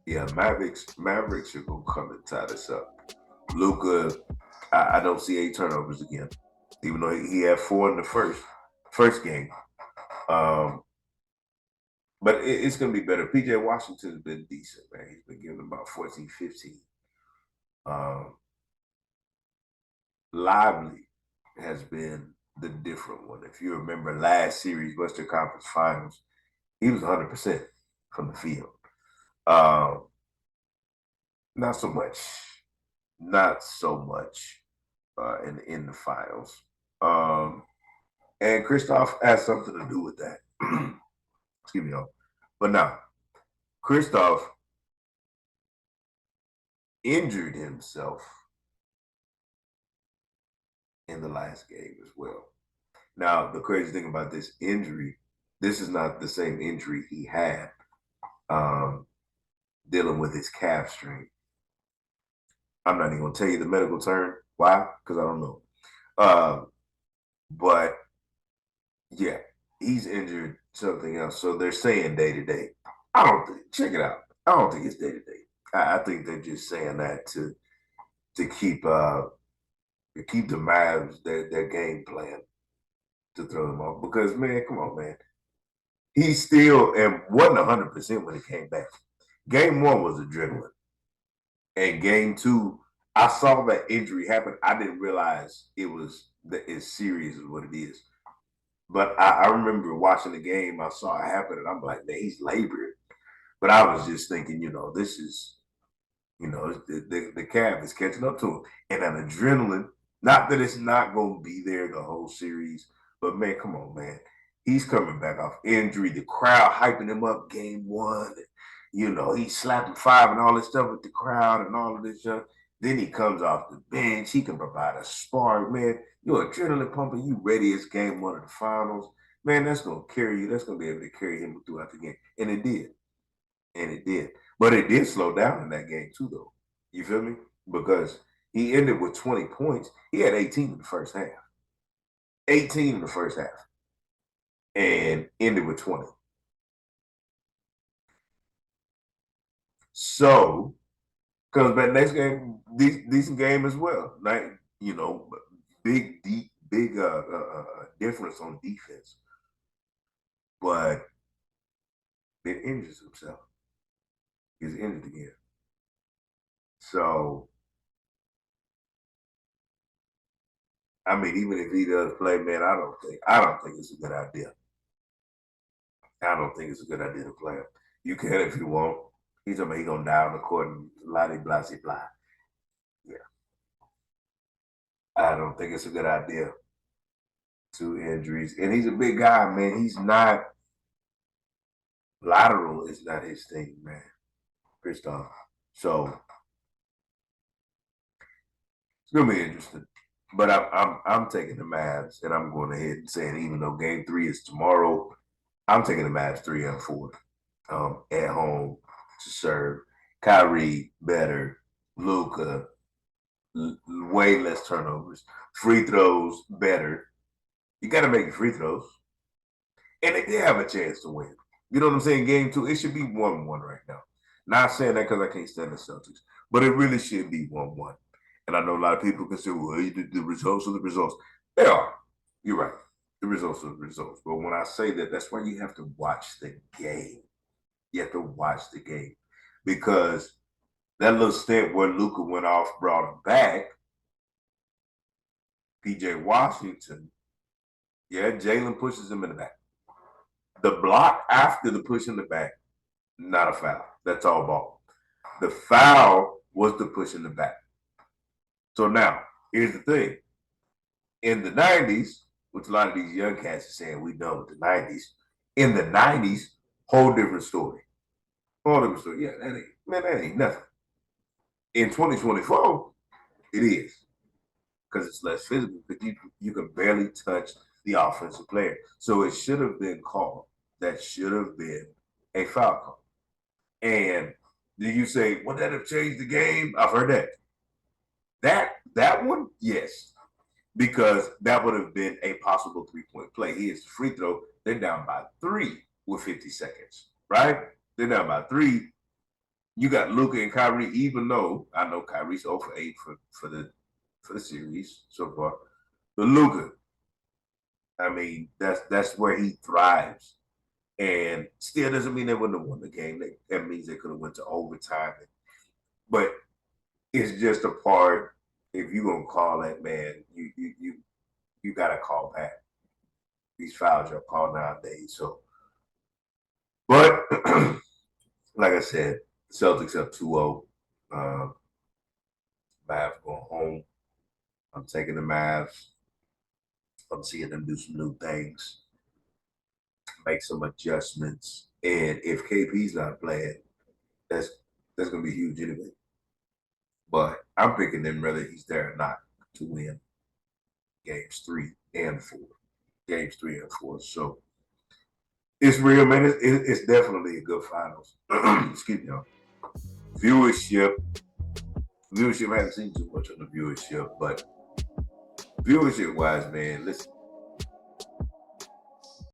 Yeah, Mavericks are gonna come and tie this up. Luca, I don't see 8 turnovers again, even though he had 4 in the first game. Um, but it's gonna be better. PJ Washington's been decent, man. He's been giving about 14, 15. Um, Lively has been the different one. If you remember last series, Western Conference Finals, he was 100% from the field. Um, not so much, not so much in the finals. Um, and Christoph has something to do with that. Excuse me, y'all. But now, Christoph injured himself in the last game as well. Now, the crazy thing about this injury, this is not the same injury he had um, dealing with his calf strain. I'm not even going to tell you the medical term. Why? Because I don't know. Uh, but yeah, he's injured something else. So they're saying day to day. I don't think, check it out. I don't think it's day to day. I think they're just saying that to keep the Mavs their game plan to throw them off. Because man, come on, man. He still and wasn't 100% when he came back. Game one was adrenaline. And game two, I saw that injury happen. I didn't realize it was as serious as what it is. But I remember watching the game, I saw it happen, and I'm like, man, he's labored. But I was just thinking, this is, the calf is catching up to him. And an adrenaline, not that it's not going to be there the whole series, but man, come on, man. He's coming back off injury. The crowd hyping him up game one. He's slapping five and all this stuff with the crowd and all of this stuff. Then he comes off the bench. He can provide a spark, man. You're adrenaline pumping. You ready as game one of the finals. Man, that's going to carry you. That's going to be able to carry him throughout the game. And it did. And it did. But it did slow down in that game, too, though. You feel me? Because he ended with 20 points. He had 18 in the first half. 18 in the first half. And ended with 20. So comes back next game, decent game as well. Like, big, deep, big difference on defense. But it injures himself. He's injured again. So, I mean, even if he does play, man, I don't think it's a good idea. I don't think it's a good idea to play him. You can if you want. He's talking about he gonna die on the court and blah blah blah. Yeah, I don't think it's a good idea. Two injuries, and he's a big guy, man. He's not lateral. Is not his thing, man. Christoph. So it's gonna be interesting. But I'm taking the Mavs, and I'm going ahead and saying even though Game 3 is tomorrow, I'm taking the Mavs 3 and 4 at home to serve. Kyrie better, Luca way less turnovers, free throws better. You got to make your free throws, and they have a chance to win. You know what I'm saying? Game 2, it should be 1-1 right now. Not saying that because I can't stand the Celtics, but it really should be 1-1. And I know a lot of people can say, well, the results are the results. They are. You're right. The results are the results. But when I say that, that's why you have to watch the game. You have to watch the game because that little stint where Luca went off, brought him back. PJ Washington, yeah, Jalen pushes him in the back. The block after the push in the back, not a foul. That's all ball. The foul was the push in the back. So now, here's the thing. In the 90s, which a lot of these young cats are saying we done with the 90s, in the 90s, whole different story. Whole different story. Yeah, that ain't nothing. In 2024, it is. Because it's less physical, because you can barely touch the offensive player. So it should have been called. That should have been a foul call. And do you say, would that have changed the game? I've heard that. That one, yes, because that would have been a possible 3-point play. He hits the free throw. They're down by 3 with 50 seconds, right? They're down by 3. you got Luka and Kyrie, even though I know Kyrie's 0 for 8 for the series so far. But Luka, I mean, that's where he thrives. And still doesn't mean they wouldn't have won the game. That means they could have went to overtime. But it's just a part. If you're gonna call that, man, you gotta call back. These fouls are called nowadays. So, but like I said, Celtics up 2-0. Mavs going home. I'm taking the Mavs. I'm seeing them do some new things, make some adjustments. And if KP's not playing, that's gonna be huge anyway. But I'm picking them whether he's there or not to win games 3 and 4. Games 3 and 4. So it's real, man. It's definitely a good finals. Excuse me, y'all. Viewership. I haven't seen too much on the viewership, but viewership wise, man, listen,